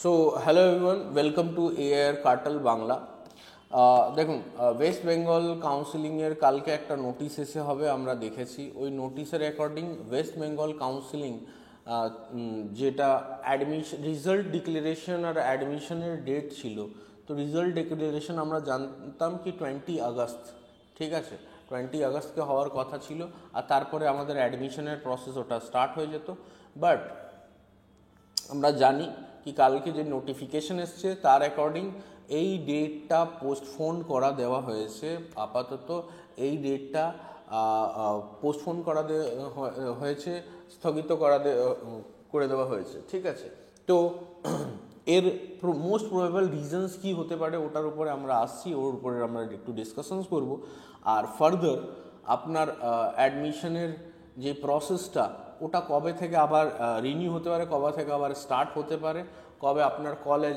So hello everyone, welcome to AR cartel Bangla. দেখুন, West Bengal কাউন্সিলিংয়ের কালকে একটা নোটিশ এসে হবে, আমরা দেখেছি। ওই নোটিশের অ্যাকর্ডিং ওয়েস্ট বেঙ্গল কাউন্সিলিং যেটা রিজাল্ট ডিক্লারেশন আর অ্যাডমিশনের ডেট ছিল, তো রিজাল্ট ডিক্লারেশন আমরা জানতাম কি 20 আগস্ট, ঠিক আছে, 20 আগস্টকে হওয়ার কথা ছিল, আর তারপরে আমাদের অ্যাডমিশনের প্রসেস ওটা স্টার্ট হয়ে যেত। বাট আমরা জানি কি কালকে যে নোটিফিকেশন এসছে তার অ্যাকর্ডিং এই ডেটটা পোস্টফোন করা দেওয়া হয়েছে। আপাতত এই ডেটটা পোস্টফোন করা হয়েছে, স্থগিত করে দেওয়া হয়েছে, ঠিক আছে। তো এর মোস্ট প্রবেবল রিজনস কি হতে পারে ওটার উপরে আমরা আসছি, ওর উপরে আমরা একটু ডিসকাশনস করব। আর ফার্দার আপনার অ্যাডমিশনের যে প্রসেসটা ওটা কবে থেকে আবার রিনিউ হতে পারে, কবে থেকে আবার স্টার্ট হতে পারে, কবে আপনার কলেজ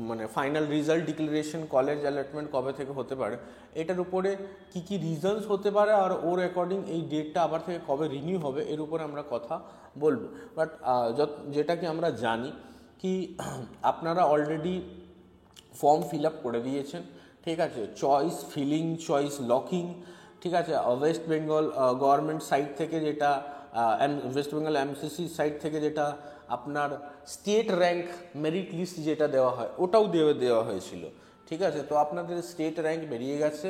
মানে final result declaration, college allotment কবে থেকে হতে পারে, এটার উপরে কি কি রিজনস হতে পারে আর ওর অ্যাকর্ডিং এই ডেটটা আবার থেকে কবে রিনিউ হবে এর উপরে আমরা কথা বলবো। বাট যেটা কি আমরা জানি কি আপনারা অলরেডি ফর্ম ফিল আপ করে দিয়েছেন, ঠিক আছে, চয়েস ফিলিং, চয়েস লকিং, ঠিক আছে। ওয়েস্ট বেঙ্গল গভর্নমেন্ট সাইট থেকে যেটা ওয়েস্ট বেঙ্গল এমসিসি সাইট থেকে যেটা আপনার স্টেট র্যাঙ্ক মেরিট লিস্ট যেটা দেওয়া হয় ওটাও দেওয়া হয়েছিল, ঠিক আছে। তো আপনাদের স্টেট র্যাঙ্ক বেরিয়ে গেছে,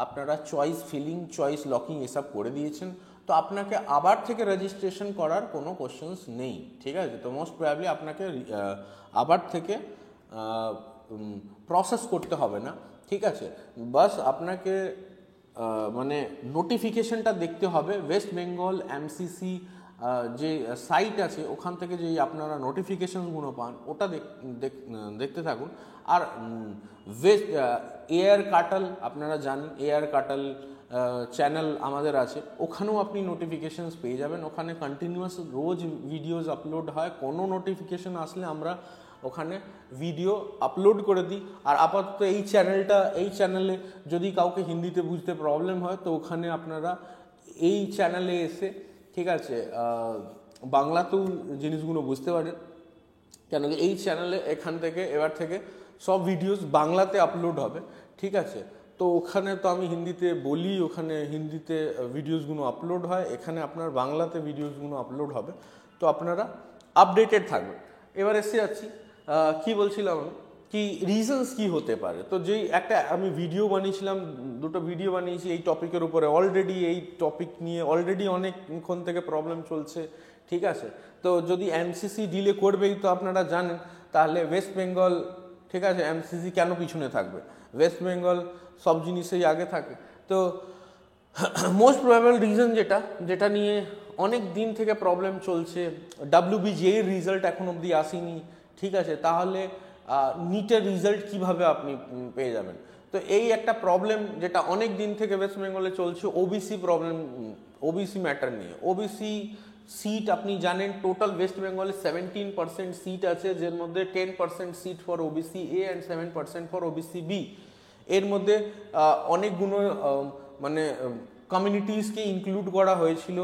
আপনারা চয়েস ফিলিং, চয়েস লকিং এসব করে দিয়েছেন, তো আপনাকে আবার থেকে রেজিস্ট্রেশন করার কোনো কোশ্চেন্স নেই, ঠিক আছে। তো মোস্ট প্রবাবলি আপনাকে আবার থেকে প্রসেস করতে হবে না, ঠিক আছে। বাস আপনাকে মানে নোটিফিকেশনটা দেখতে হবে। ওয়েস্ট বেঙ্গল এমসিসি যে সাইট আছে ওখান থেকে যে আপনারা নোটিফিকেশনসগুলো পান ওটা দেখতে থাকুন। আর এআর কার্টেল আপনারা জানেন, এআর কার্টেল চ্যানেল আমাদের আছে, ওখানেও আপনি নোটিফিকেশনস পেয়ে যাবেন। ওখানে কন্টিনিউয়াস রোজ ভিডিওস আপলোড হয়, কোনো নোটিফিকেশন আসলে আমরা ওখানে ভিডিও আপলোড করে দিই। আর আপাতত এই চ্যানেলে যদি কাউকে হিন্দিতে বুঝতে প্রবলেম হয় তো ওখানে আপনারা এই চ্যানেলে এসে, ঠিক আছে, বাংলাতেও জিনিসগুলো বুঝতে পারেন, কেন কি এই চ্যানেলে এবার থেকে সব ভিডিওস বাংলাতে আপলোড হবে, ঠিক আছে। তো ওখানে তো আমি হিন্দিতে বলি, ওখানে হিন্দিতে ভিডিওসগুলো আপলোড হয়, এখানে আপনার বাংলাতে ভিডিওসগুলো আপলোড হবে, তো আপনারা আপডেটেড থাকবেন। এবার এসে যাচ্ছি কি বলছিলাম, কি রিজনস কি হতে পারে। তো যেই একটা আমি ভিডিও বানিয়েছিলাম, দুটো ভিডিও বানিয়েছি এই টপিকের উপরে, অলরেডি এই টপিক নিয়ে অলরেডি অনেকক্ষণ থেকে প্রবলেম চলছে, ঠিক আছে। তো যদি এমসিসি ডিলে করবেই তো আপনারা জানেন, তাহলে ওয়েস্ট বেঙ্গল, ঠিক আছে, এমসিসি কেন পিছনে থাকবে, ওয়েস্ট বেঙ্গল সব জিনিসেই আগে থাকে। তো মোস্ট প্রবেবল রিজন যেটা নিয়ে অনেক দিন থেকে প্রবলেম চলছে, WBJEE রেজাল্ট এখন অবধি আসেনি, ঠিক আছে, তাহলে নিটের রেজাল্ট কিভাবে আপনি পেয়ে যাবেন। তো এই একটা প্রবলেম যেটা অনেক দিন থেকে ওয়েস্ট বেঙ্গলে চলছে, ওবিসি প্রবলেম, ওবিসি ম্যাটার নিয়ে। ওবিসি সিট আপনি জানেন টোটাল ওয়েস্ট বেঙ্গলে 17% সিট আছে, যার মধ্যে 10% seat for OBC A and 7% for OBC B. এর মধ্যে অনেকগুলো মানে কমিউনিটিসকে ইনক্লুড করা হয়েছিল,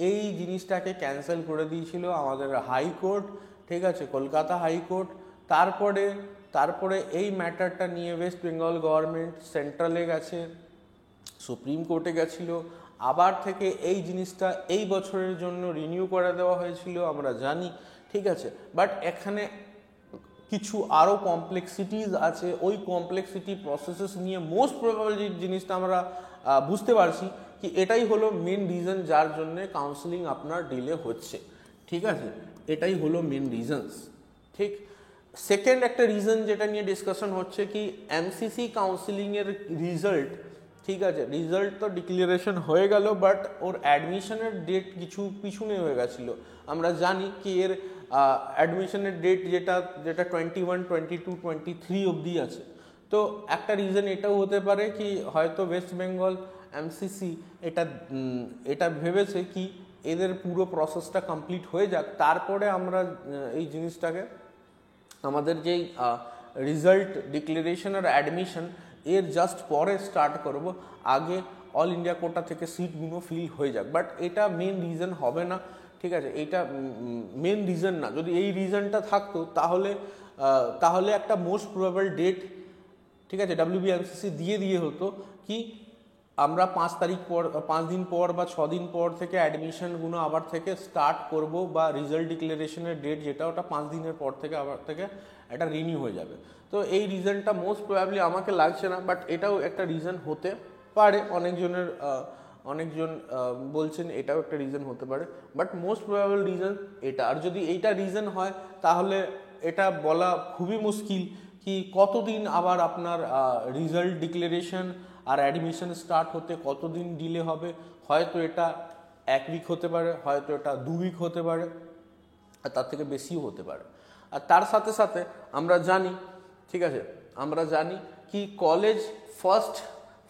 এই জিনিসটাকে ক্যান্সেল করে দিয়েছিল আমাদের হাইকোর্ট, ঠিক আছে, কলকাতা হাইকোর্ট। তারপরে এই ম্যাটারটা নিয়ে ওয়েস্ট বেঙ্গল গভর্নমেন্ট সেন্ট্রালে গেছে, সুপ্রিম কোর্টে গেছিল, আবার থেকে এই জিনিসটা এই বছরের জন্য রিনিউ করে দেওয়া হয়েছিল, আমরা জানি, ঠিক আছে। বাট এখানে কিছু আরও কমপ্লেক্সিটিস আছে, ওই কমপ্লেক্সিটি প্রসেসেস নিয়ে মোস্ট প্রবাবল যে জিনিসটা আমরা বুঝতে পারছি কি এটাই হলো মেন রিজন যার জন্যে কাউন্সিলিং আপনার ডিলে হচ্ছে, ঠিক আছে, এটাই হলো মেন রিজনস, ঠিক। সেকেন্ড একটা রিজন যেটা নিয়ে ডিসকাশন হচ্ছে কি এমসিসি কাউন্সিলিংয়ের রিজাল্ট, ঠিক আছে, রিজাল্ট তো ডিক্লারেশন হয়ে গেল, বাট ওর অ্যাডমিশনের ডেট কিছু পিছনে হয়ে গেছিলো। আমরা জানি কি এর অ্যাডমিশনের ডেট যেটা 21, 22, 23 অবধি আছে। তো একটা রিজন এটাও হতে পারে কি হয়তো ওয়েস্ট বেঙ্গল এমসিসি এটা ভেবেছে কি এদের পুরো প্রসেসটা কমপ্লিট হয়ে যাক, তারপরে আমরা এই জিনিসটাকে আমাদের যেই রেজাল্ট ডিক্লারেশন আর অ্যাডমিশন এর জাস্ট পরে স্টার্ট করব, আগে অল ইন্ডিয়া কোটা থেকে সিটগুলো ফিল হয়ে যাক। বাট এটা মেন রিজন হবে না, ঠিক আছে, এইটা মেন রিজন না। যদি এই রিজনটা থাকতো তাহলে একটা মোস্ট প্রবাবল ডেট, ঠিক আছে, WBMCC দিয়ে হতো কি আমরা 5 দিন পর বা 6 দিন পর থেকে অ্যাডমিশনগুলো আবার থেকে স্টার্ট করব, বা রেজাল্ট ডিক্লারেশনের ডেট যেটা ওটা 5 দিনের পর থেকে আবার থেকে এটা রিনিউ হয়ে যাবে। তো এই রিজনটা মোস্ট প্রবাবলি আমাকে লাগছে না, বাট এটাও একটা রিজন হতে পারে। অনেকজন বলছেন এটাও একটা রিজন হতে পারে, বাট মোস্ট প্রবাবল রিজন এটা। আর যদি এইটা রিজন হয় তাহলে এটা বলা খুবই মুশকিল কি কতদিন আবার আপনার রেজাল্ট ডিক্লারেশন আর অ্যাডমিশন স্টার্ট হতে কতদিন ডিলে হবে। হয়তো এটা 1 উইক হতে পারে, হয়তো এটা 2 উইক হতে পারে, আর তার থেকে বেশিও হতে পারে। আর তার সাথে সাথে আমরা জানি, ঠিক আছে, আমরা জানি কি college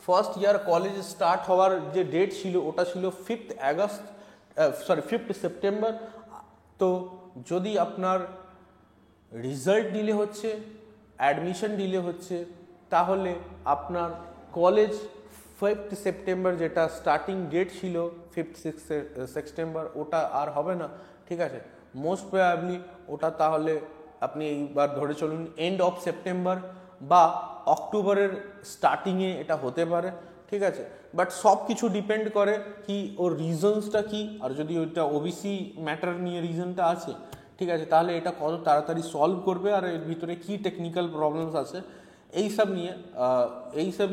first year college start হওয়ার যে ডেট ছিল ওটা ছিল 5 সেপ্টেম্বর। তো যদি আপনার রেজাল্ট ডিলে হচ্ছে, অ্যাডমিশন ডিলে হচ্ছে, তাহলে আপনার কলেজ 5 সেপ্টেম্বর যেটা স্টার্টিং ডেট ছিল 5 সেপ্টেম্বর ওটা আর হবে না, ঠিক আছে। মোস্ট প্রবাবলি ওটা তাহলে আপনি এইবার ধরে চলুন এন্ড অফ সেপ্টেম্বর বা অক্টোবরের স্টার্টিংয়ে এটা হতে পারে, ঠিক আছে। বাট সব কিছু ডিপেন্ড করে কি ওর রিজনসটা কি, আর যদি ওইটা ওবিসি ম্যাটার নিয়ে রিজনটা আছে, ঠিক আছে, তাহলে এটা কত তাড়াতাড়ি সলভ করবে, আর এর ভিতরে কি টেকনিক্যাল প্রবলেমস আছে এইসব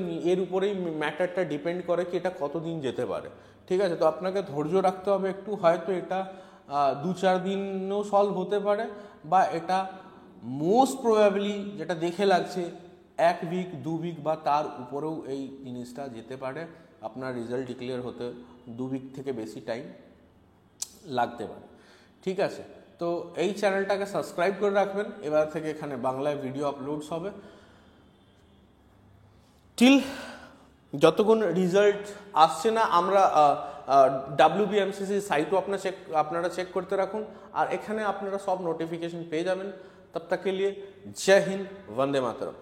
নিয়ে এর উপরেই ম্যাটারটা ডিপেন্ড করে কি এটা কতদিন যেতে পারে, ঠিক আছে। তো আপনাকে ধৈর্য রাখতে হবে একটু, হয়তো এটা 2-4 দিনও সলভ হতে পারে, বা এটা মোস্ট প্রবাবলি যেটা দেখে লাগছে 1 উইক 2 উইক বা তার উপরেও এই জিনিসটা যেতে পারে। আপনার রেজাল্ট ডিক্লেয়ার হতে 2 উইক থেকে বেশি টাইম লাগতে পারে, ঠিক আছে। তো এই চ্যানেলটাকে সাবস্ক্রাইব করে রাখবেন, এবার থেকে এখানে বাংলায় ভিডিও আপলোডস হবে। টিল যতক্ষণ রেজাল্ট আসছে না, আমরা WBMCC সাইটও আপনারা চেক করতে রাখুন, আর এখানে আপনারা সব নোটিফিকেশন পেয়ে যাবেন। তব তক কে লিয়ে জয় হিন্দ, বন্দে মাতরম।